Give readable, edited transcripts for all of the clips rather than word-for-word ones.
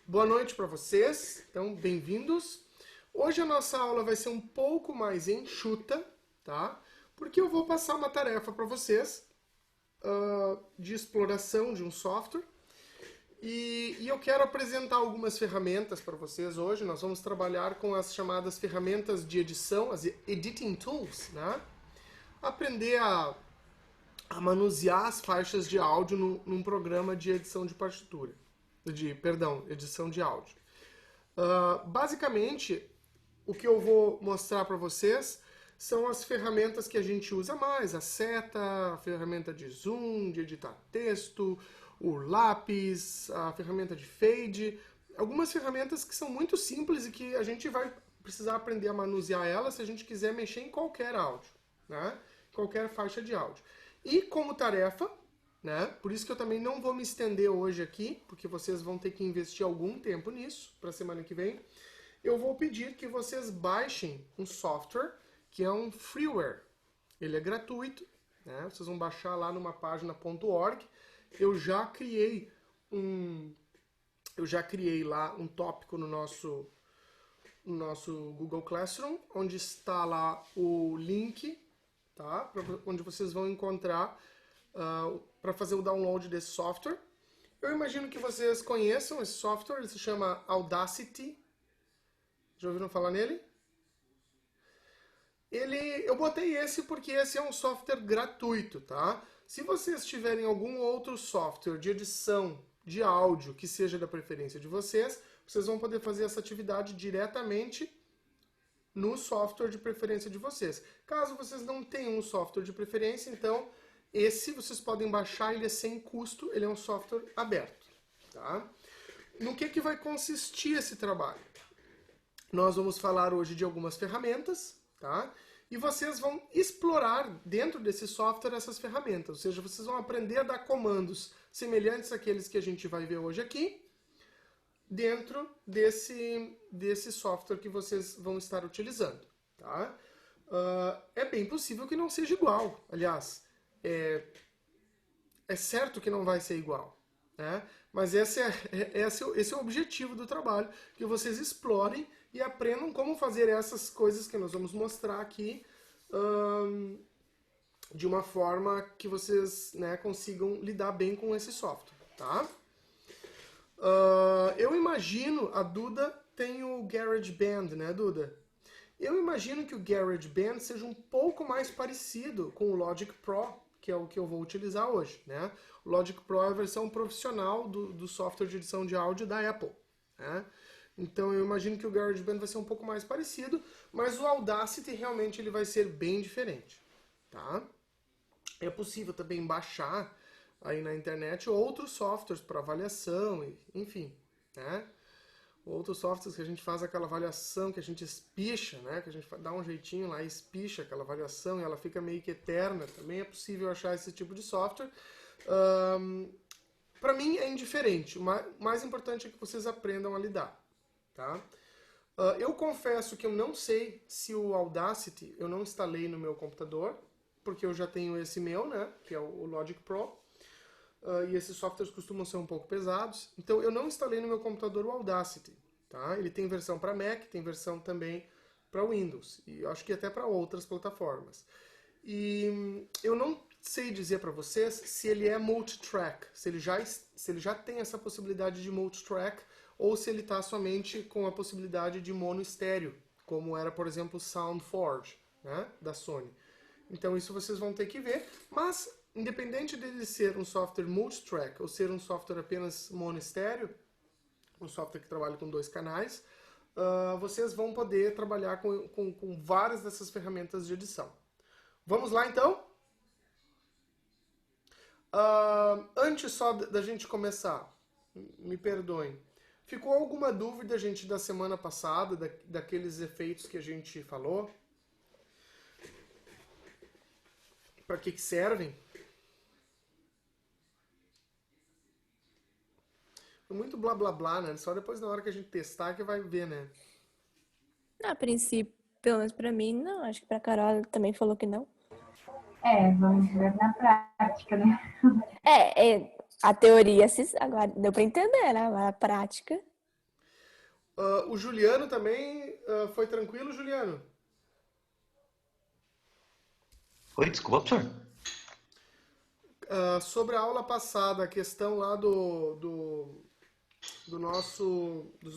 Boa noite para vocês, então bem-vindos. Hoje a nossa aula vai ser um pouco mais enxuta, tá? Porque eu vou passar uma tarefa para vocês de exploração de um software e eu quero apresentar algumas ferramentas para vocês hoje. Nós vamos trabalhar com as chamadas ferramentas de edição, as editing tools, né? Aprender a manusear as faixas de áudio num programa de edição de partitura. Edição de áudio. Basicamente, o que eu vou mostrar para vocês são as ferramentas que a gente usa mais, a seta, a ferramenta de zoom, de editar texto, o lápis, a ferramenta de fade, algumas ferramentas que são muito simples e que a gente vai precisar aprender a manusear elas se a gente quiser mexer em qualquer áudio, né? Qualquer faixa de áudio. E como tarefa, né? Por isso que eu também não vou me estender hoje aqui, porque vocês vão ter que investir algum tempo nisso, para a semana que vem. Eu vou pedir que vocês baixem um software, que é um freeware. Ele é gratuito, né? Vocês vão baixar lá numa página .org. Eu já criei lá um tópico no nosso Google Classroom, onde está lá o link, tá? Onde vocês vão encontrar para fazer o download desse software. Eu imagino que vocês conheçam esse software, ele se chama Audacity. Já ouviram falar nele? Eu botei esse porque esse é um software gratuito, tá? Se vocês tiverem algum outro software de edição de áudio que seja da preferência de vocês, vocês vão poder fazer essa atividade diretamente no software de preferência de vocês. Caso vocês não tenham um software de preferência, então esse vocês podem baixar, ele é sem custo, ele é um software aberto, tá? No que vai consistir esse trabalho? Nós vamos falar hoje de algumas ferramentas, tá? E vocês vão explorar dentro desse software essas ferramentas, ou seja, vocês vão aprender a dar comandos semelhantes àqueles que a gente vai ver hoje aqui, dentro desse software que vocês vão estar utilizando, tá? É bem possível que não seja igual, aliás, é certo que não vai ser igual, né? Mas esse é o objetivo do trabalho, que vocês explorem e aprendam como fazer essas coisas que nós vamos mostrar aqui de uma forma que vocês, né, consigam lidar bem com esse software, tá? Eu imagino, a Duda tem o GarageBand, né, Duda? Eu imagino que o GarageBand seja um pouco mais parecido com o Logic Pro, que é o que eu vou utilizar hoje, né? O Logic Pro é a versão profissional do software de edição de áudio da Apple, né? Então eu imagino que o GarageBand vai ser um pouco mais parecido, mas o Audacity realmente ele vai ser bem diferente, tá? É possível também baixar aí na internet outros softwares para avaliação, enfim, né? Outros softwares que a gente faz aquela avaliação, que a gente espicha, né? Que a gente dá um jeitinho lá e espicha aquela avaliação e ela fica meio que eterna. Também é possível achar esse tipo de software. Para mim é indiferente. O mais importante é que vocês aprendam a lidar, tá? Eu confesso que eu não sei se o Audacity eu não instalei no meu computador, porque eu já tenho esse meu, né? Que é o Logic Pro. E esses softwares costumam ser um pouco pesados. Então eu não instalei no meu computador o Audacity, tá? Ele tem versão para Mac, tem versão também para Windows e eu acho que até para outras plataformas. E eu não sei dizer para vocês se ele é multitrack, se ele já tem essa possibilidade de multitrack ou se ele está somente com a possibilidade de mono estéreo, como era, por exemplo, o SoundForge, né, da Sony. Então isso vocês vão ter que ver, mas independente dele ser um software multitrack ou ser um software apenas mono estéreo, um software que trabalha com 2 canais, vocês vão poder trabalhar com várias dessas ferramentas de edição. Vamos lá então? Antes só da gente começar, me perdoem, ficou alguma dúvida, gente, da semana passada, daqueles efeitos que a gente falou? Para que servem? Muito blá blá blá, né? Só depois na hora que a gente testar que vai ver, né? A princípio, pelo menos pra mim, não. Acho que pra Carol ela também falou que não. Vamos ver na prática, né? A teoria agora deu pra entender, né? A prática. O Juliano também foi tranquilo, Juliano? Oi, desculpa, professor. Sobre a aula passada, a questão lá dos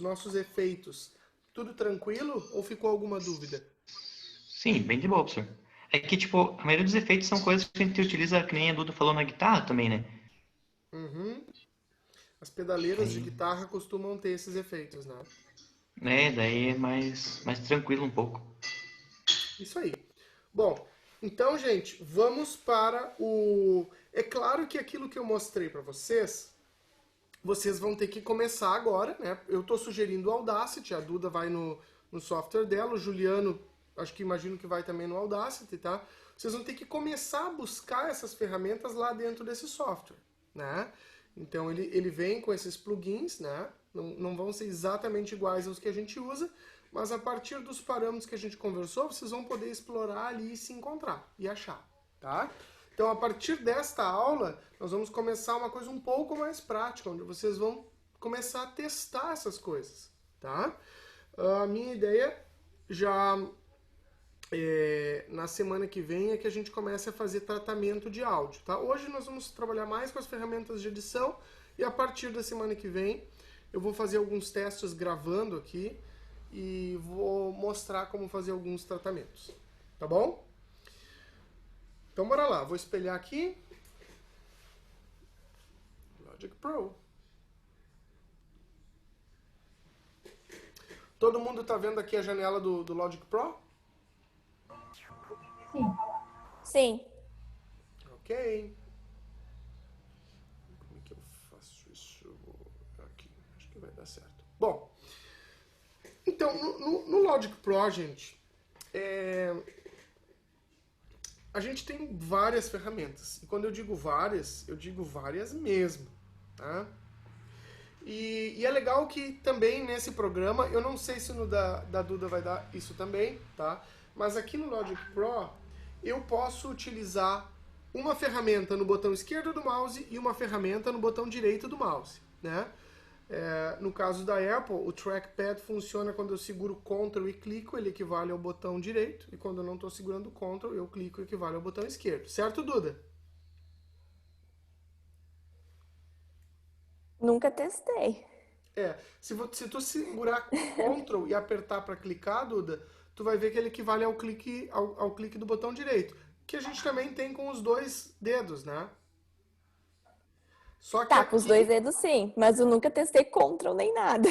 nossos efeitos, tudo tranquilo ou ficou alguma dúvida? Sim, bem de boa, professor. É que, tipo, a maioria dos efeitos são coisas que a gente utiliza, que nem a Duda falou na guitarra também, né? Uhum. As pedaleiras de Aí, guitarra costumam ter esses efeitos, né? né, daí é mais tranquilo um pouco. Isso aí. Bom, então, gente, vamos para o. É claro que aquilo que eu mostrei para vocês, vocês vão ter que começar agora, né? Eu estou sugerindo o Audacity, a Duda vai no software dela, o Juliano, acho que imagino que vai também no Audacity, tá? Vocês vão ter que começar a buscar essas ferramentas lá dentro desse software, né? Então ele vem com esses plugins, né? Não vão ser exatamente iguais aos que a gente usa, mas a partir dos parâmetros que a gente conversou, vocês vão poder explorar ali e se encontrar e achar, tá? Então, a partir desta aula, nós vamos começar uma coisa um pouco mais prática, onde vocês vão começar a testar essas coisas, tá? A minha ideia já na semana que vem é que a gente comece a fazer tratamento de áudio, tá? Hoje nós vamos trabalhar mais com as ferramentas de edição e a partir da semana que vem eu vou fazer alguns testes gravando aqui e vou mostrar como fazer alguns tratamentos, tá bom? Então bora lá, vou espelhar aqui. Logic Pro. Todo mundo tá vendo aqui a janela do Logic Pro? Sim. Sim. Ok. Como é que eu faço isso? Aqui, acho que vai dar certo. Bom, então no Logic Pro, gente, a gente tem várias ferramentas. E quando eu digo várias mesmo, tá? E é legal que também nesse programa, eu não sei se no da Duda vai dar isso também, tá? Mas aqui no Logic Pro, eu posso utilizar uma ferramenta no botão esquerdo do mouse e uma ferramenta no botão direito do mouse, né? No caso da Apple, o trackpad funciona quando eu seguro Ctrl e clico, ele equivale ao botão direito, e quando eu não estou segurando Ctrl, eu clico e equivale ao botão esquerdo. Certo, Duda? Nunca testei. Se tu segurar Ctrl e apertar para clicar, Duda, tu vai ver que ele equivale ao clique do botão direito, que a gente também tem com os dois dedos, né? Só que Tá, com os dois aqui, dedos sim, mas eu nunca testei Ctrl nem nada.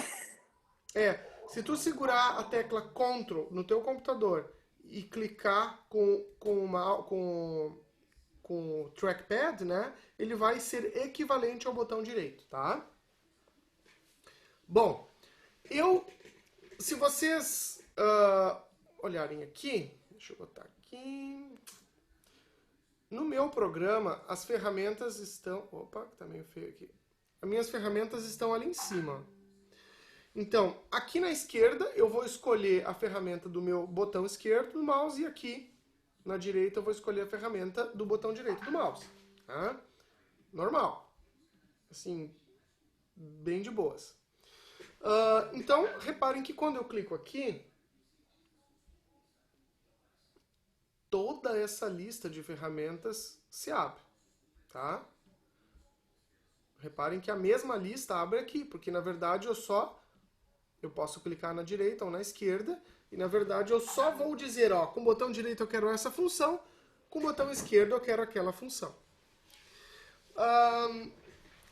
se tu segurar a tecla Ctrl no teu computador e clicar com o trackpad, né? Ele vai ser equivalente ao botão direito, tá? Bom, se vocês olharem aqui, deixa eu botar aqui. No meu programa, as ferramentas estão. Opa, que tá meio feio aqui. As minhas ferramentas estão ali em cima. Então, aqui na esquerda, eu vou escolher a ferramenta do meu botão esquerdo do mouse e aqui na direita eu vou escolher a ferramenta do botão direito do mouse. Tá? Normal. Assim, bem de boas. Então, reparem que quando eu clico aqui, toda essa lista de ferramentas se abre, tá? Reparem que a mesma lista abre aqui, porque na verdade eu posso clicar na direita ou na esquerda, e na verdade eu só vou dizer, ó, com o botão direito eu quero essa função, com o botão esquerdo eu quero aquela função.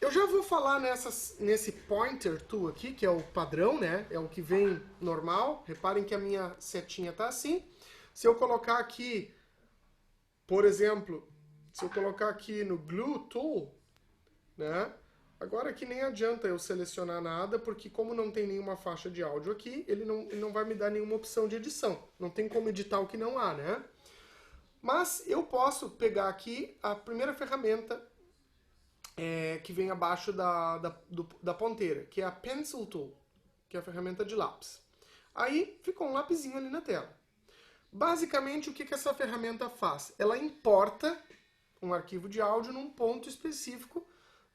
Eu já vou falar nesse pointer tool aqui, que é o padrão, né? É o que vem normal. Reparem que a minha setinha tá assim. Se eu colocar aqui, por exemplo, se eu colocar aqui no Glue Tool, né? Agora aqui nem adianta eu selecionar nada, porque como não tem nenhuma faixa de áudio aqui, ele não vai me dar nenhuma opção de edição. Não tem como editar o que não há, né? Mas eu posso pegar aqui a primeira ferramenta que vem abaixo da ponteira, que é a Pencil Tool, que é a ferramenta de lápis. Aí ficou um lapisinho ali na tela. Basicamente, o que essa ferramenta faz? Ela importa um arquivo de áudio num ponto específico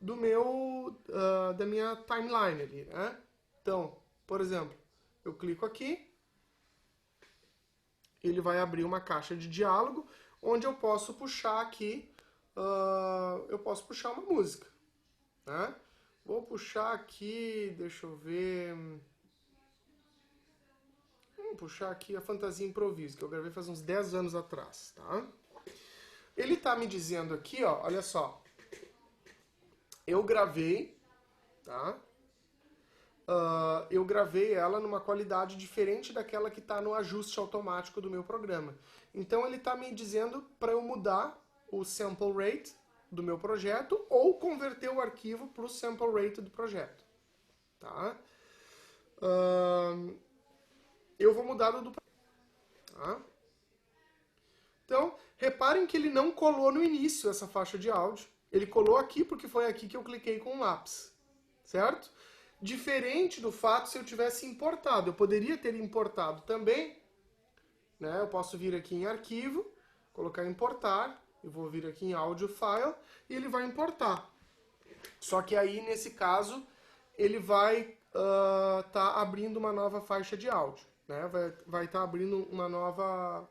da minha timeline ali, né? Então, por exemplo, eu clico aqui, ele vai abrir uma caixa de diálogo, onde eu posso puxar aqui, eu posso puxar uma música, né? Vou puxar aqui, deixa eu ver... Vamos puxar aqui a Fantasia Improviso, que eu gravei faz uns 10 anos atrás, tá? Ele tá me dizendo aqui, ó, olha só. Eu gravei, tá? Eu gravei ela numa qualidade diferente daquela que está no ajuste automático do meu programa. Então ele está me dizendo para eu mudar o sample rate do meu projeto ou converter o arquivo para o sample rate do projeto. Tá? Eu vou mudar o do projeto. Tá? Então, reparem que ele não colou no início essa faixa de áudio. Ele colou aqui porque foi aqui que eu cliquei com o lápis. Certo? Diferente do fato se eu tivesse importado. Eu poderia ter importado também. Né? Eu posso vir aqui em arquivo, colocar importar. Eu vou vir aqui em audio file e ele vai importar. Só que aí, nesse caso, ele vai tá abrindo uma nova faixa de áudio. Né? Vai estar abrindo uma nova,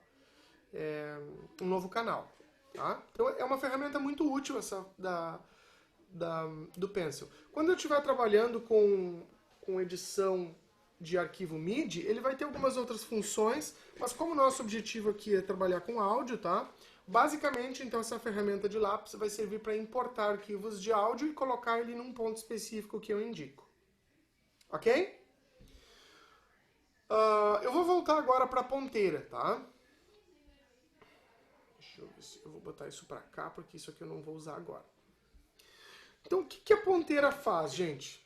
um novo canal. Tá? Então é uma ferramenta muito útil essa do Pencil. Quando eu estiver trabalhando com edição de arquivo MIDI, ele vai ter algumas outras funções, mas como o nosso objetivo aqui é trabalhar com áudio, tá? Basicamente, então, essa ferramenta de lápis vai servir para importar arquivos de áudio e colocar ele num ponto específico que eu indico. Ok? Eu vou voltar agora para a ponteira, tá? Deixa eu ver se eu vou botar isso para cá, porque isso aqui eu não vou usar agora. Então, o que a ponteira faz, gente?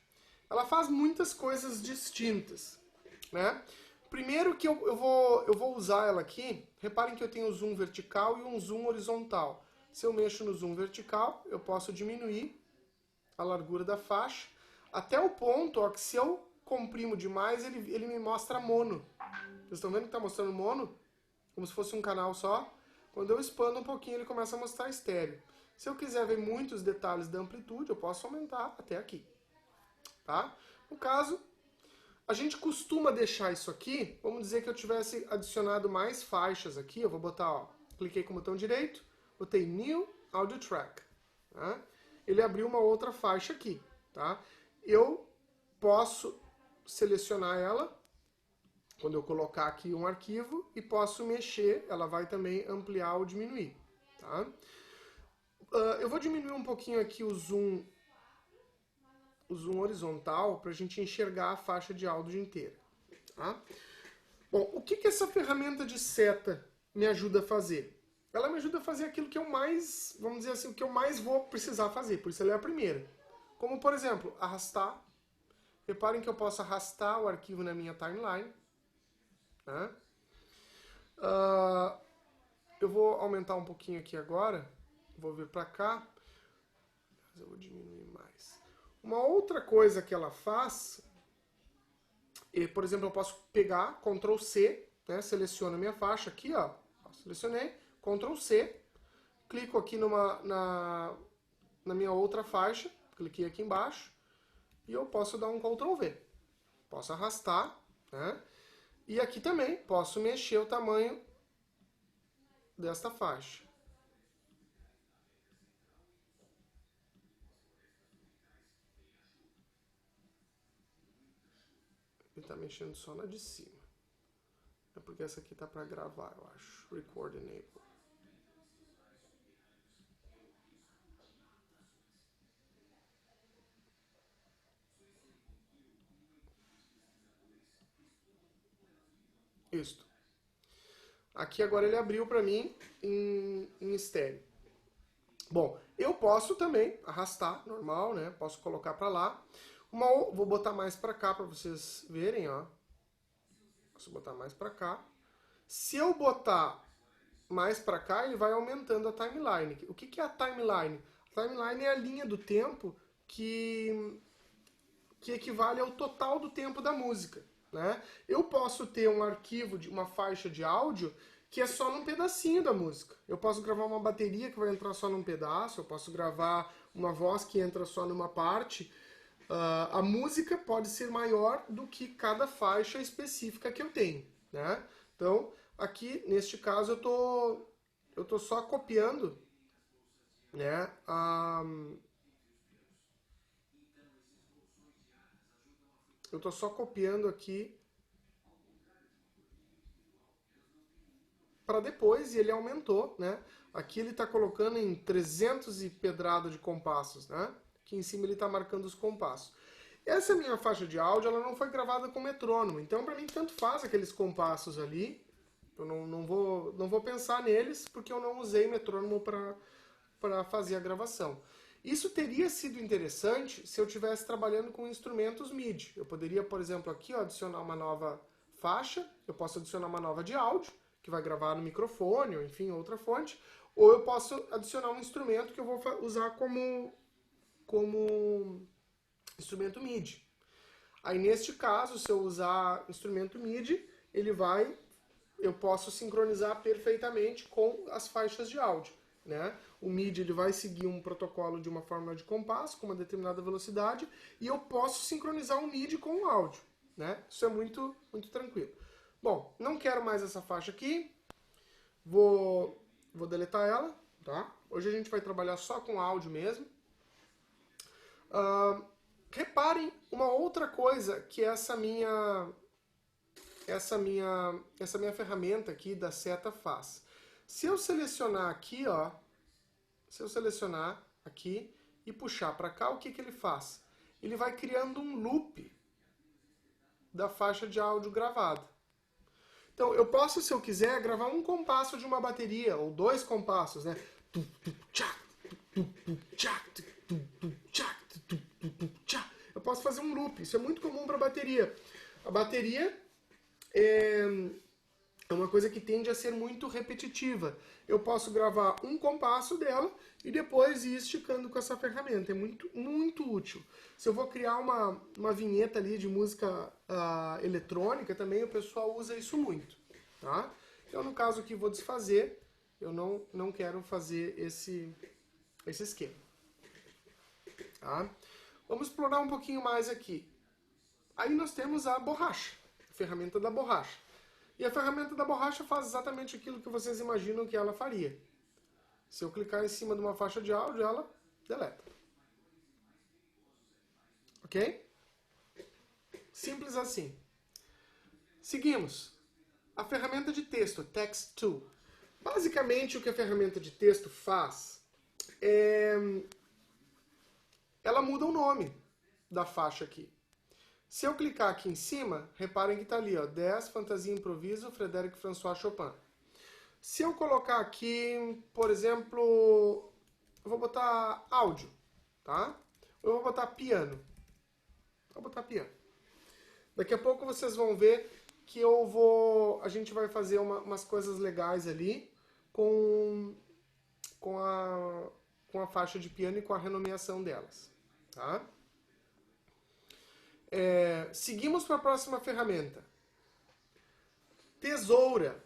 Ela faz muitas coisas distintas, né? Primeiro que eu vou usar ela aqui, reparem que eu tenho um zoom vertical e um zoom horizontal. Se eu mexo no zoom vertical, eu posso diminuir a largura da faixa, até o ponto ó, que se eu comprimo demais, ele me mostra mono. Vocês estão vendo que está mostrando mono? Como se fosse um canal só. Quando eu expando um pouquinho, ele começa a mostrar estéreo. Se eu quiser ver muitos detalhes da amplitude, eu posso aumentar até aqui. Tá? No caso, a gente costuma deixar isso aqui, vamos dizer que eu tivesse adicionado mais faixas aqui, eu vou botar, ó, cliquei com o botão direito, botei New Audio Track. Tá? Ele abriu uma outra faixa aqui. Tá? Eu posso selecionar ela, quando eu colocar aqui um arquivo, e posso mexer, ela vai também ampliar ou diminuir. Tá? Eu vou diminuir um pouquinho aqui o zoom horizontal para a gente enxergar a faixa de áudio inteira. Tá? Bom, o que essa ferramenta de seta me ajuda a fazer? Ela me ajuda a fazer aquilo que eu mais, vamos dizer assim, o que eu mais vou precisar fazer, por isso ela é a primeira. Como, por exemplo, arrastar. Reparem que eu posso arrastar o arquivo na minha timeline. Né? Eu vou aumentar um pouquinho aqui agora. Vou vir para cá. Mas eu vou diminuir mais. Uma outra coisa que ela faz, por exemplo, eu posso pegar Ctrl C, né, seleciono a minha faixa aqui, ó, selecionei, Ctrl C, clico aqui na minha outra faixa, cliquei aqui embaixo, e eu posso dar um Ctrl V. Posso arrastar, né, e aqui também posso mexer o tamanho desta faixa. Ele está mexendo só na de cima. É porque essa aqui tá para gravar, eu acho. Record Enable. Isto. Aqui agora ele abriu para mim em estéreo. Bom, eu posso também arrastar, normal, né? Posso colocar para lá. Vou botar mais para cá para vocês verem, ó. Posso botar mais para cá. Se eu botar mais para cá, ele vai aumentando a timeline. O que é a timeline? A timeline é a linha do tempo que equivale ao total do tempo da música, né? Eu posso ter um arquivo de uma faixa de áudio que é só num pedacinho da música. Eu posso gravar uma bateria que vai entrar só num pedaço, eu posso gravar uma voz que entra só numa parte. A música pode ser maior do que cada faixa específica que eu tenho, né? Então, aqui, neste caso, eu tô só copiando, né, eu tô só copiando aqui para depois, e ele aumentou, né? Aqui ele está colocando em 300 e pedrada de compassos, né? Aqui em cima ele está marcando os compassos. Essa minha faixa de áudio, ela não foi gravada com metrônomo, então para mim tanto faz aqueles compassos ali. Eu não vou pensar neles, porque eu não usei metrônomo para fazer a gravação. Isso teria sido interessante se eu estivesse trabalhando com instrumentos MIDI. Eu poderia, por exemplo, aqui ó, adicionar uma nova faixa, eu posso adicionar uma nova de áudio, que vai gravar no microfone, ou enfim, outra fonte, ou eu posso adicionar um instrumento que eu vou usar como instrumento MIDI. Aí, neste caso, se eu usar instrumento MIDI, eu posso sincronizar perfeitamente com as faixas de áudio, né? O MIDI ele vai seguir um protocolo de uma fórmula de compasso com uma determinada velocidade e eu posso sincronizar o MIDI com o áudio, né? Isso é muito, muito tranquilo. Bom, não quero mais essa faixa aqui, vou deletar ela, tá? Hoje a gente vai trabalhar só com áudio mesmo. Reparem uma outra coisa que essa minha ferramenta aqui da seta faz. Se eu selecionar aqui, ó, se eu selecionar aqui e puxar para cá, o que ele faz? Ele vai criando um loop da faixa de áudio gravada. Então, eu posso, se eu quiser, gravar um compasso de uma bateria, ou 2 compassos, né? Eu posso fazer um loop, isso é muito comum para bateria. A bateria é uma coisa que tende a ser muito repetitiva. Eu posso gravar um compasso dela e depois ir esticando com essa ferramenta. É muito, muito útil. Se eu vou criar uma vinheta ali de música eletrônica também, o pessoal usa isso muito. Tá? Então, no caso que vou desfazer, eu não quero fazer esse esquema. Tá? Vamos explorar um pouquinho mais aqui. Aí nós temos a borracha, a ferramenta da borracha. E a ferramenta da borracha faz exatamente aquilo que vocês imaginam que ela faria. Se eu clicar em cima de uma faixa de áudio, ela deleta. Ok? Simples assim. Seguimos. A ferramenta de texto, Text Tool. Basicamente, o que a ferramenta de texto faz é... ela muda o nome da faixa aqui. Se eu clicar aqui em cima, reparem que está ali, ó, 10, Fantasia Improviso, Frédéric François Chopin. Se eu colocar aqui, por exemplo, eu vou botar áudio, tá? Eu vou botar piano. Vou botar piano. Daqui a pouco vocês vão ver que a gente vai fazer umas coisas legais ali com a faixa de piano e com a renomeação delas, tá? Seguimos para a próxima ferramenta. Tesoura.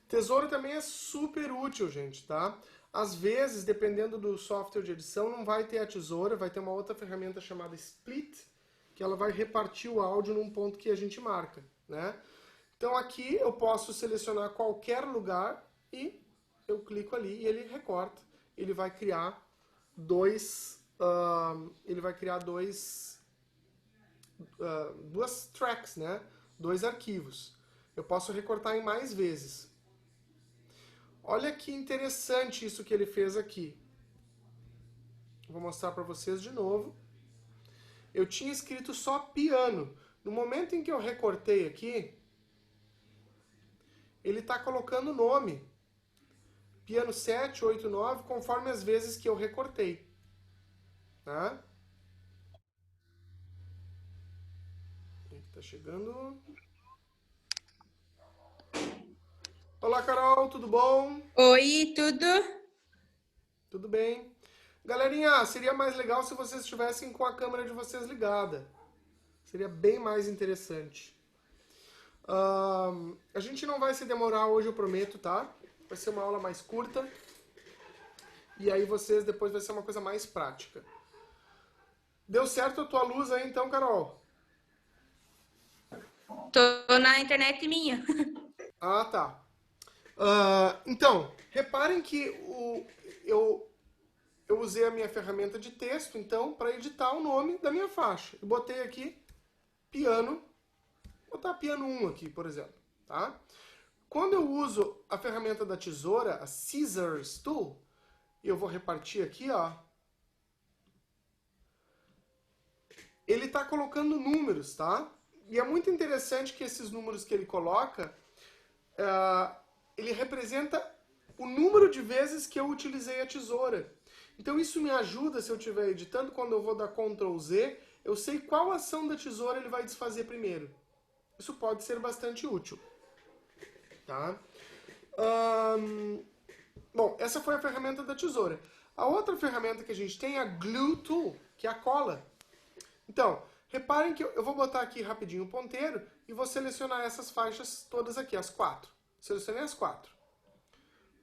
Tesoura também é super útil, gente, tá? Às vezes, dependendo do software de edição, não vai ter a tesoura, vai ter uma outra ferramenta chamada Split, que ela vai repartir o áudio num ponto que a gente marca, né? Então aqui eu posso selecionar qualquer lugar e eu clico ali e ele recorta. Ele vai criar duas tracks, né? 2 arquivos. Eu posso recortar em mais vezes. Olha que interessante isso que ele fez aqui. Vou mostrar para vocês de novo. Eu tinha escrito só piano. No momento em que eu recortei aqui, ele está colocando o nome. Piano 7, 8, 9, conforme as vezes que eu recortei. Tá? Tá chegando. Olá, Carol, tudo bom? Oi, tudo? Tudo bem. Galerinha, seria mais legal se vocês estivessem com a câmera de vocês ligada. Seria bem mais interessante. A gente não vai se demorar hoje, eu prometo, tá? Vai ser uma aula mais curta. E aí depois vai ser uma coisa mais prática. Deu certo a tua luz aí então, Carol? Tô na internet minha. Ah, tá. Então, reparem que eu usei a minha ferramenta de texto, então, para editar o nome da minha faixa. Eu botei aqui piano, vou botar piano 1 aqui, por exemplo, tá? Quando eu uso a ferramenta da tesoura, a Scissors Tool, e eu vou repartir aqui, ó, ele está colocando números, tá? E é muito interessante que esses números que ele coloca, ele representa o número de vezes que eu utilizei a tesoura. Então isso me ajuda, se eu estiver editando, quando eu vou dar Ctrl Z, eu sei qual ação da tesoura ele vai desfazer primeiro. Isso pode ser bastante útil. Tá? Bom, essa foi a ferramenta da tesoura. A outra ferramenta que a gente tem é a Glue Tool, que é a cola. Então, reparem que eu vou botar aqui rapidinho o ponteiro e vou selecionar essas faixas todas aqui, as 4. Selecionei as 4.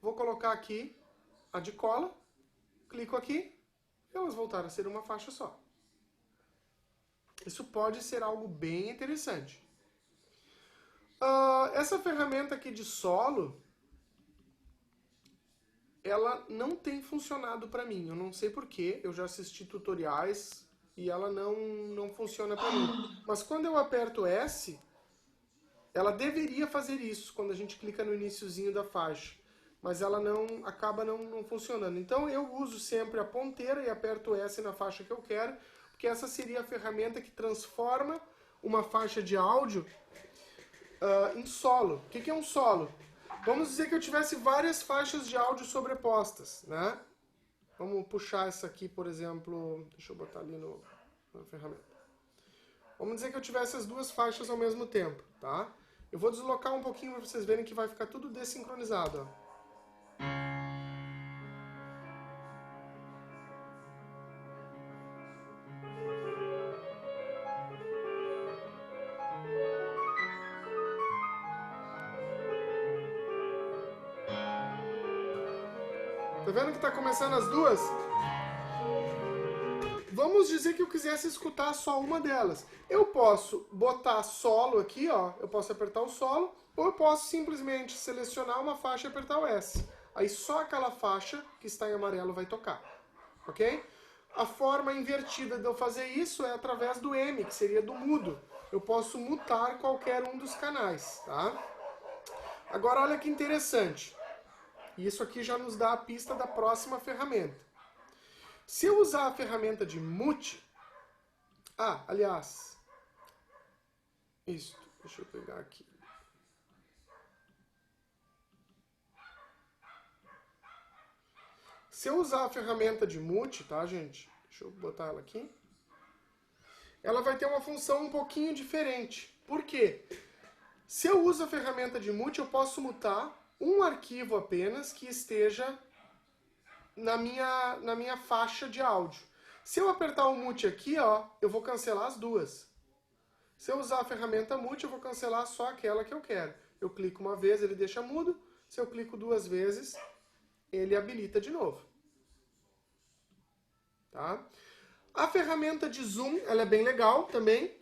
Vou colocar aqui a de cola, clico aqui e elas voltaram a ser uma faixa só. Isso pode ser algo bem interessante. Essa ferramenta aqui de solo, ela não tem funcionado para mim. Eu não sei porquê, eu já assisti tutoriais e ela não funciona para mim. Mas quando eu aperto S, ela deveria fazer isso quando a gente clica no iniciozinho da faixa. Mas ela acaba não funcionando. Então eu uso sempre a ponteira e aperto S na faixa que eu quero, porque essa seria a ferramenta que transforma uma faixa de áudio em solo. O que é um solo? Vamos dizer que eu tivesse várias faixas de áudio sobrepostas, né? Vamos puxar essa aqui, por exemplo. Deixa eu botar ali na ferramenta. Vamos dizer que eu tivesse as duas faixas ao mesmo tempo, tá? Eu vou deslocar um pouquinho para vocês verem que vai ficar tudo desincronizado, ó. Tá vendo que tá começando as duas? Vamos dizer que eu quisesse escutar só uma delas. Eu posso botar solo aqui, ó. Eu posso apertar o solo, ou eu posso simplesmente selecionar uma faixa e apertar o S. Aí só aquela faixa que está em amarelo vai tocar. Ok? A forma invertida de eu fazer isso é através do M, que seria do mudo. Eu posso mutar qualquer um dos canais, tá? Agora olha que interessante. E isso aqui já nos dá a pista da próxima ferramenta. Se eu usar a ferramenta de mute... aliás... Isso, deixa eu pegar aqui. Se eu usar a ferramenta de mute, tá, gente? Deixa eu botar ela aqui. Ela vai ter uma função um pouquinho diferente. Por quê? Se eu uso a ferramenta de mute, eu posso mutar um arquivo apenas que esteja na minha faixa de áudio. Se eu apertar o mute aqui, ó, eu vou cancelar as duas. Se eu usar a ferramenta mute, eu vou cancelar só aquela que eu quero. Eu clico uma vez, ele deixa mudo. Se eu clico duas vezes, ele habilita de novo. Tá? A ferramenta de zoom, ela é bem legal também.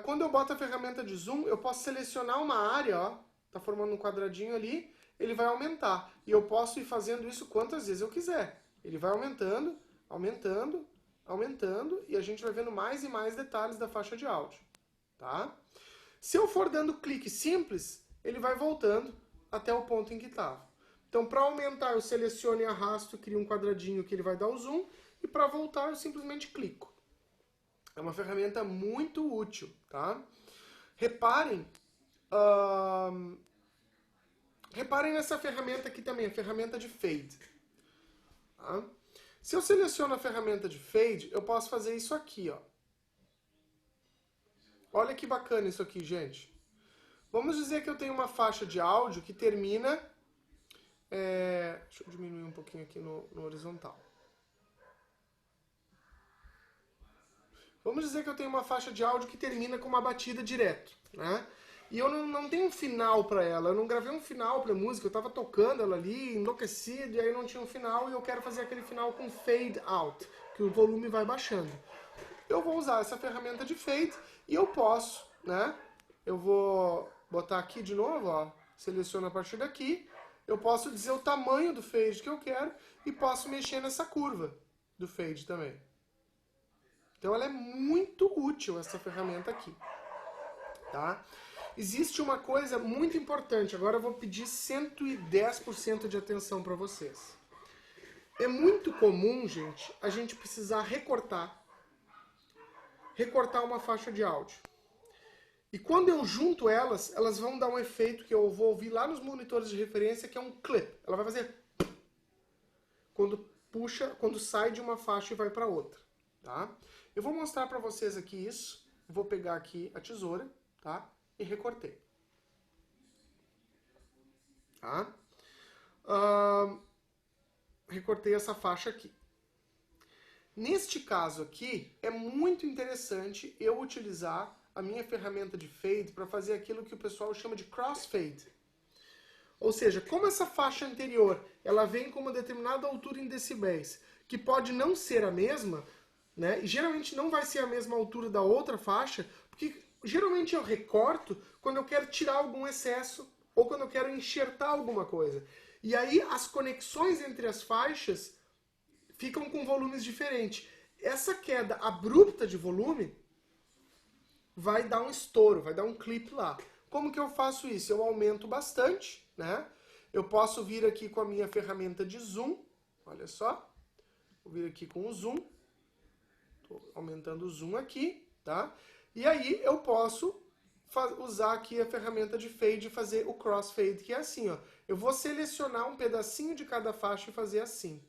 Quando eu boto a ferramenta de zoom, eu posso selecionar uma área, ó, tá formando um quadradinho ali, ele vai aumentar. E eu posso ir fazendo isso quantas vezes eu quiser. Ele vai aumentando, aumentando, aumentando, e a gente vai vendo mais e mais detalhes da faixa de áudio. Tá? Se eu for dando clique simples, ele vai voltando até o ponto em que estava. Então, para aumentar, eu seleciono e arrasto, crio um quadradinho que ele vai dar o zoom, e para voltar, eu simplesmente clico. É uma ferramenta muito útil, tá? Reparem nessa ferramenta aqui também, a ferramenta de fade. Tá? Se eu seleciono a ferramenta de fade, eu posso fazer isso aqui, ó. Olha que bacana isso aqui, gente. Vamos dizer que eu tenho uma faixa de áudio que termina... deixa eu diminuir um pouquinho aqui no horizontal. Vamos dizer que eu tenho uma faixa de áudio que termina com uma batida direto, né? E eu não tenho um final para ela, eu não gravei um final para a música, eu estava tocando ela ali, enlouquecido, e aí não tinha um final, e eu quero fazer aquele final com fade out. que o volume vai baixando. Eu vou usar essa ferramenta de fade e eu posso, né? Eu vou botar aqui de novo, ó, seleciono a partir daqui, eu posso dizer o tamanho do fade que eu quero e posso mexer nessa curva do fade também. Então ela é muito útil, essa ferramenta aqui, tá? Existe uma coisa muito importante, agora eu vou pedir 110% de atenção para vocês. É muito comum, gente, a gente precisar recortar uma faixa de áudio. E quando eu junto elas, elas vão dar um efeito que eu vou ouvir lá nos monitores de referência, que é um clip. Ela vai fazer quando puxa, quando sai de uma faixa e vai para outra, tá? Eu vou mostrar para vocês aqui isso. Vou pegar aqui a tesoura, tá? E recortei. Tá? Recortei essa faixa aqui. Neste caso aqui, é muito interessante eu utilizar a minha ferramenta de fade para fazer aquilo que o pessoal chama de crossfade. Ou seja, como essa faixa anterior ela vem com uma determinada altura em decibéis, que pode não ser a mesma, né? E geralmente não vai ser a mesma altura da outra faixa, porque geralmente eu recorto quando eu quero tirar algum excesso ou quando eu quero enxertar alguma coisa. E aí as conexões entre as faixas ficam com volumes diferentes. Essa queda abrupta de volume vai dar um estouro, vai dar um clipe lá. Como que eu faço isso? Eu aumento bastante, né? Eu posso vir aqui com a minha ferramenta de zoom, olha só. Vou vir aqui com o zoom. Estou aumentando o zoom aqui, tá? E aí eu posso usar aqui a ferramenta de fade e fazer o crossfade, que é assim, ó. Eu vou selecionar um pedacinho de cada faixa e fazer assim.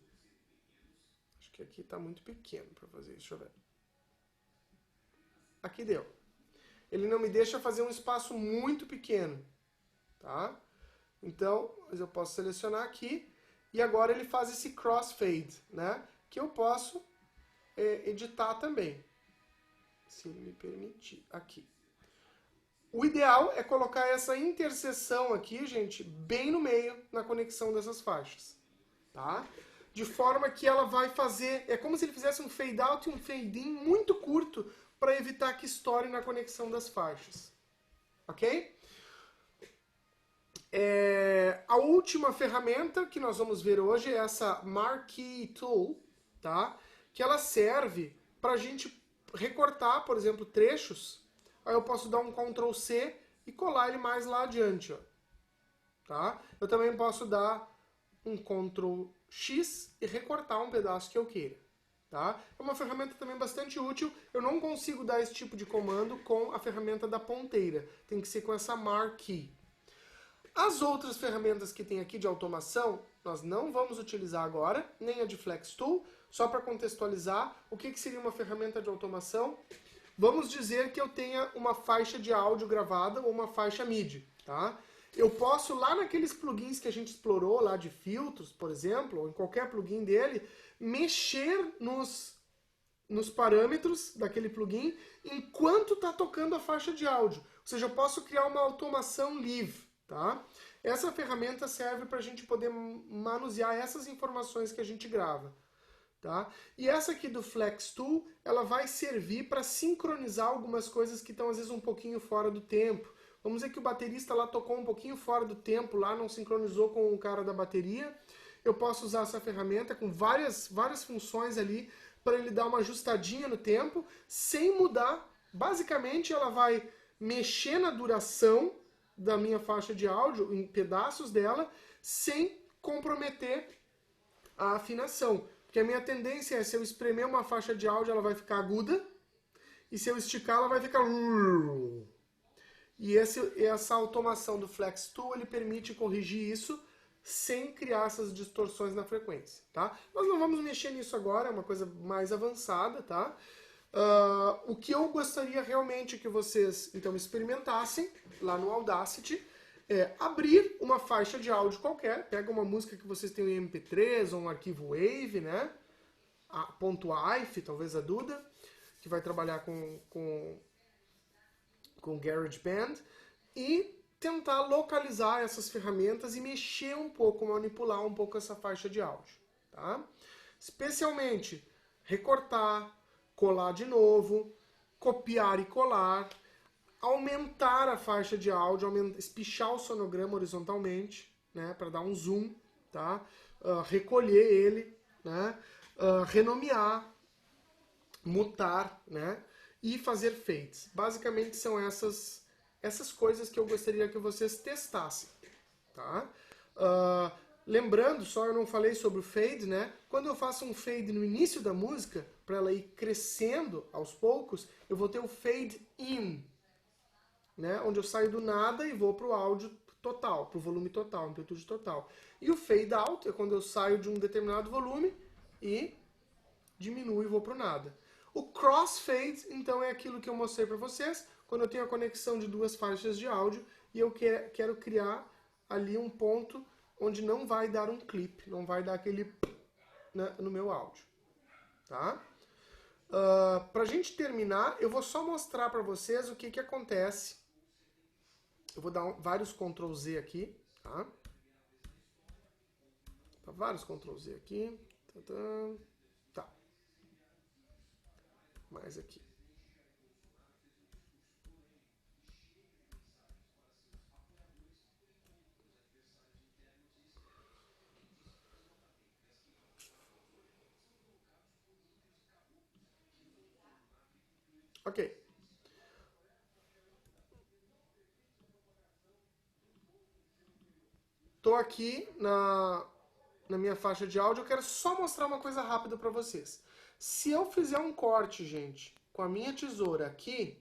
Acho que aqui está muito pequeno para fazer isso, deixa eu ver. Aqui deu. Ele não me deixa fazer um espaço muito pequeno, tá? Então, eu posso selecionar aqui e agora ele faz esse crossfade, né? Que eu posso editar também, se ele me permitir, aqui. O ideal é colocar essa interseção aqui, gente, bem no meio, na conexão dessas faixas, tá? De forma que ela vai fazer, é como se ele fizesse um fade out e um fade in muito curto para evitar que estoure na conexão das faixas, ok? A última ferramenta que nós vamos ver hoje é essa Marquee Tool, tá? Que ela serve para a gente recortar, por exemplo, trechos. Aí eu posso dar um Ctrl C e colar ele mais lá adiante, ó. Tá? Eu também posso dar um Ctrl X e recortar um pedaço que eu queira. Tá? É uma ferramenta também bastante útil. Eu não consigo dar esse tipo de comando com a ferramenta da ponteira. Tem que ser com essa Marquee. As outras ferramentas que tem aqui de automação, nós não vamos utilizar agora, nem a de Flex Tool. Só para contextualizar, o que seria uma ferramenta de automação? Vamos dizer que eu tenha uma faixa de áudio gravada ou uma faixa MIDI, tá? Eu posso, lá naqueles plugins que a gente explorou, lá de filtros, por exemplo, ou em qualquer plugin dele, mexer nos parâmetros daquele plugin enquanto está tocando a faixa de áudio. Ou seja, eu posso criar uma automação live, tá? Essa ferramenta serve para a gente poder manusear essas informações que a gente grava. Tá? E essa aqui do Flex Tool, ela vai servir para sincronizar algumas coisas que estão às vezes um pouquinho fora do tempo. Vamos dizer que o baterista lá tocou um pouquinho fora do tempo, lá não sincronizou com o cara da bateria. Eu posso usar essa ferramenta com várias funções ali para ele dar uma ajustadinha no tempo, sem mudar. Basicamente ela vai mexer na duração da minha faixa de áudio, em pedaços dela, sem comprometer a afinação. Porque a minha tendência é, se eu espremer uma faixa de áudio, ela vai ficar aguda. E se eu esticar, ela vai ficar... E essa automação do Flex Tool, ele permite corrigir isso sem criar essas distorções na frequência, tá? Nós não vamos mexer nisso agora, é uma coisa mais avançada, tá? O que eu gostaria realmente que vocês, então, experimentassem lá no Audacity é abrir uma faixa de áudio qualquer, pega uma música que vocês tenham em MP3 ou um arquivo WAV, né? .if, talvez a Duda, que vai trabalhar com GarageBand, e tentar localizar essas ferramentas e mexer um pouco, manipular um pouco essa faixa de áudio, tá? Especialmente recortar, colar de novo, copiar e colar, aumentar a faixa de áudio, espichar o sonograma horizontalmente, né, para dar um zoom, tá? Recolher ele, né? Renomear, mutar, né? E fazer fades. Basicamente são essas coisas que eu gostaria que vocês testassem, tá? Lembrando, só eu não falei sobre o fade, né? Quando eu faço um fade no início da música, para ela ir crescendo aos poucos, eu vou ter o fade in, né? Onde eu saio do nada e vou para o áudio total, para o volume total, amplitude total. E o fade out é quando eu saio de um determinado volume e diminuo e vou para o nada. O crossfade, então, é aquilo que eu mostrei para vocês, quando eu tenho a conexão de duas faixas de áudio e eu quero criar ali um ponto onde não vai dar um clipe, não vai dar aquele né, no meu áudio. Tá? Pra gente terminar, eu vou só mostrar para vocês o que acontece. Eu vou dar vários Ctrl Z aqui, tá? Vários Ctrl Z aqui. Tá. Mais aqui. Ok. Tô aqui na minha faixa de áudio. Eu quero só mostrar uma coisa rápida para vocês. Se eu fizer um corte, gente, com a minha tesoura aqui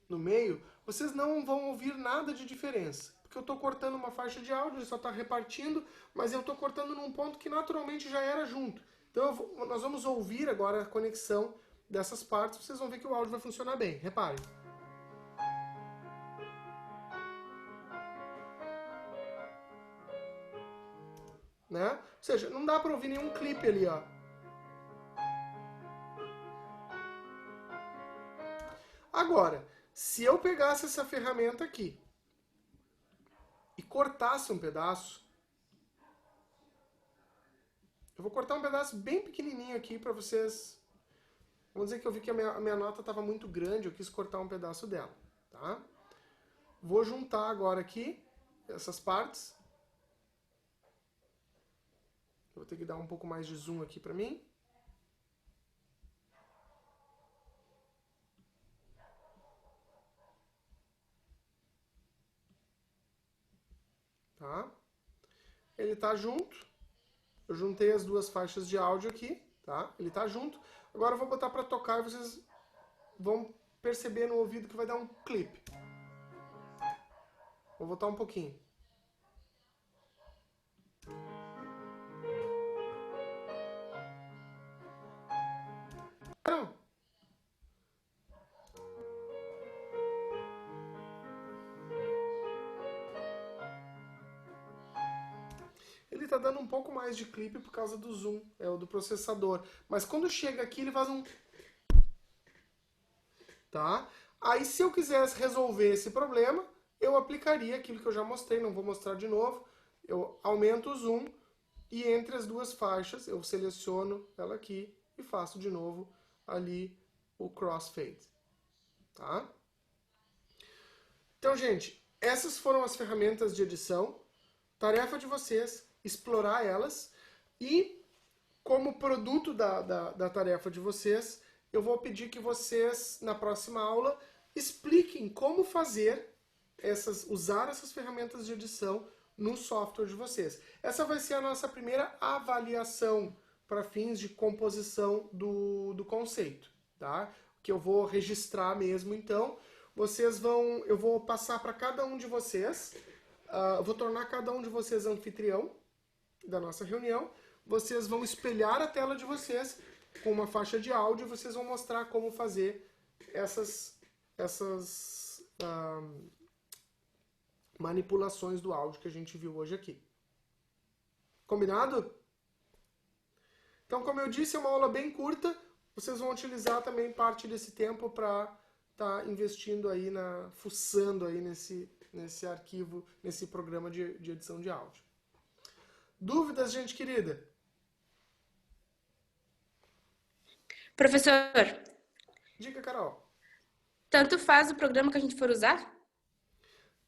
no meio, vocês não vão ouvir nada de diferença. Porque eu tô cortando uma faixa de áudio, ele só tá repartindo, mas eu tô cortando num ponto que naturalmente já era junto. Então nós vamos ouvir agora a conexão dessas partes, vocês vão ver que o áudio vai funcionar bem. Reparem. Né? Ou seja, não dá para ouvir nenhum clipe ali, ó. Agora, se eu pegasse essa ferramenta aqui e cortasse um pedaço, eu vou cortar um pedaço bem pequenininho aqui para vocês. Vamos dizer que eu vi que a minha nota estava muito grande, eu quis cortar um pedaço dela, tá? Vou juntar agora aqui essas partes. Vou ter que dar um pouco mais de zoom aqui para mim. Tá? Ele tá junto. Eu juntei as duas faixas de áudio aqui, tá? Ele tá junto. Agora eu vou botar para tocar e vocês vão perceber no ouvido que vai dar um clipe. Vou voltar um pouquinho. Não. Ele tá dando um pouco mais de clipe por causa do zoom, é o do processador. Mas quando chega aqui, ele faz um... Tá? Aí se eu quisesse resolver esse problema, eu aplicaria aquilo que eu já mostrei, não vou mostrar de novo. Eu aumento o zoom e entre as duas faixas eu seleciono ela aqui e faço de novo ali o crossfade. Tá? Então, gente, essas foram as ferramentas de edição. Tarefa de vocês, explorar elas. E, como produto da tarefa de vocês, eu vou pedir que vocês, na próxima aula, expliquem como fazer usar essas ferramentas de edição no software de vocês. Essa vai ser a nossa primeira avaliação para fins de composição do conceito, tá? Que eu vou registrar mesmo, então. Eu vou passar para cada um de vocês, eu vou tornar cada um de vocês anfitrião da nossa reunião. Vocês vão espelhar a tela de vocês com uma faixa de áudio e vocês vão mostrar como fazer essas manipulações do áudio que a gente viu hoje aqui. Combinado? Então, como eu disse, é uma aula bem curta. Vocês vão utilizar também parte desse tempo para estar investindo aí, fuçando aí nesse arquivo, nesse programa de edição de áudio. Dúvidas, gente querida? Professor, Diga, Carol. tanto faz o programa que a gente for usar?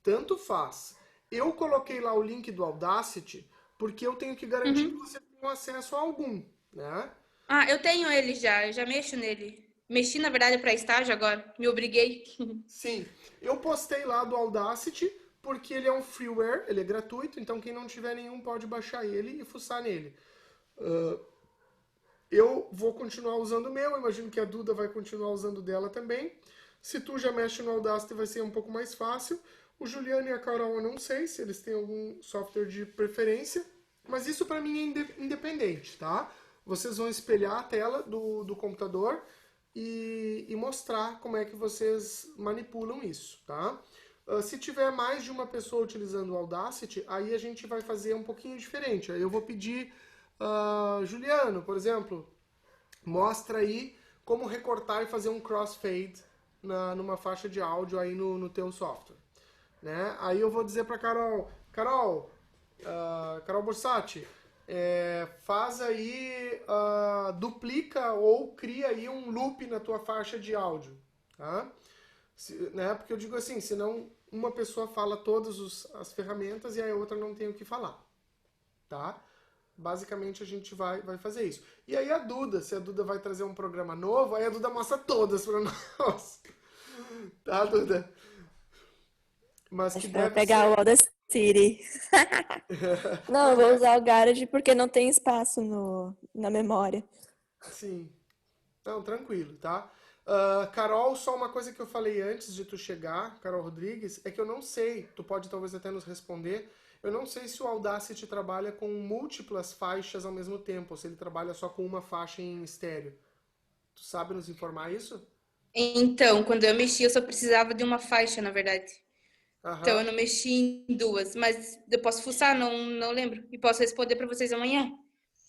Tanto faz. Eu coloquei lá o link do Audacity porque eu tenho que garantir que você tenha acesso a algum, né? Ah, eu tenho ele já, eu já mexo nele. Mexi, na verdade, para estágio agora, me obriguei. Sim, eu postei lá do Audacity porque ele é um freeware, ele é gratuito, então quem não tiver nenhum pode baixar ele e fuçar nele. Eu vou continuar usando o meu, imagino que a Duda vai continuar usando o dela também. Se tu já mexe no Audacity vai ser um pouco mais fácil. O Juliano e a Carol eu não sei se eles têm algum software de preferência, mas isso para mim é independente, tá? Vocês vão espelhar a tela do computador e mostrar como é que vocês manipulam isso, tá? Se tiver mais de uma pessoa utilizando o Audacity, aí a gente vai fazer um pouquinho diferente. Aí eu vou pedir, Juliano, por exemplo, mostra aí como recortar e fazer um crossfade numa faixa de áudio aí no teu software. Né? Aí eu vou dizer para Carol Borsati, faz aí, duplica ou cria aí um loop na tua faixa de áudio, tá? Né? Porque eu digo assim, senão uma pessoa fala todas as ferramentas e a outra não tem o que falar, tá? Basicamente a gente vai fazer isso. E aí a Duda, se a Duda vai trazer um programa novo, aí a Duda mostra todas para nós. Tá, Duda? Mas que Acho que vai deve pegar o ser... Audacity. Não, eu vou usar o Garage porque não tem espaço na memória. Sim. Não, tranquilo, tá? Carol, só uma coisa que eu falei antes de tu chegar, Carol Rodrigues, é que eu não sei, tu pode talvez até nos responder, eu não sei se o Audacity trabalha com múltiplas faixas ao mesmo tempo, ou se ele trabalha só com uma faixa em estéreo. Tu sabe nos informar isso? Então, quando eu mexi, eu só precisava de uma faixa, na verdade. Então, eu Aham. não mexi em duas, mas eu posso fuçar, não lembro. E posso responder para vocês amanhã.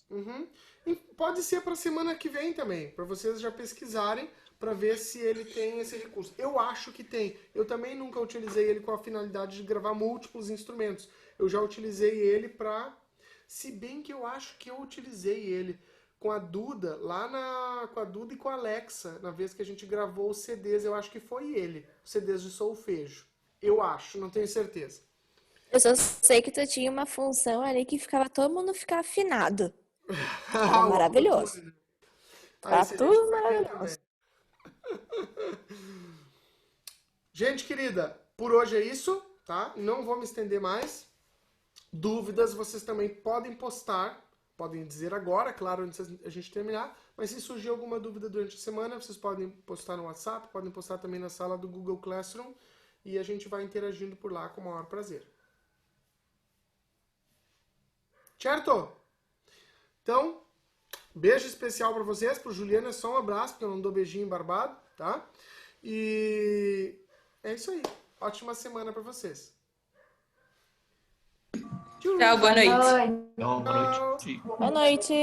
Uhum. E pode ser para semana que vem também, para vocês já pesquisarem para ver se ele tem esse recurso. Eu acho que tem. Eu também nunca utilizei ele com a finalidade de gravar múltiplos instrumentos. Eu já utilizei ele para, se bem que eu acho que eu utilizei ele com a Duda com a Duda e com a Alexa, na vez que a gente gravou os CDs, eu acho que foi ele, os CDs de solfejo. Eu acho, não tenho certeza. Eu só sei que tu tinha uma função ali que ficava todo mundo ficar afinado. Era O maravilhoso. autotune. Ah, Tá esse a gente tudo vai ver maravilhoso. também. Gente querida, por hoje é isso, tá? Não vou me estender mais. Dúvidas vocês também podem postar, podem dizer agora, claro, antes a gente terminar, mas se surgir alguma dúvida durante a semana, vocês podem postar no WhatsApp, podem postar também na sala do Google Classroom e a gente vai interagindo por lá com o maior prazer. Certo? Então, beijo especial para vocês, pro Juliano é só um abraço, porque eu não dou beijinho barbado, tá? E é isso aí. Ótima semana para vocês. Tchau, boa Boa noite. noite. Então, boa Tchau. noite. Boa noite.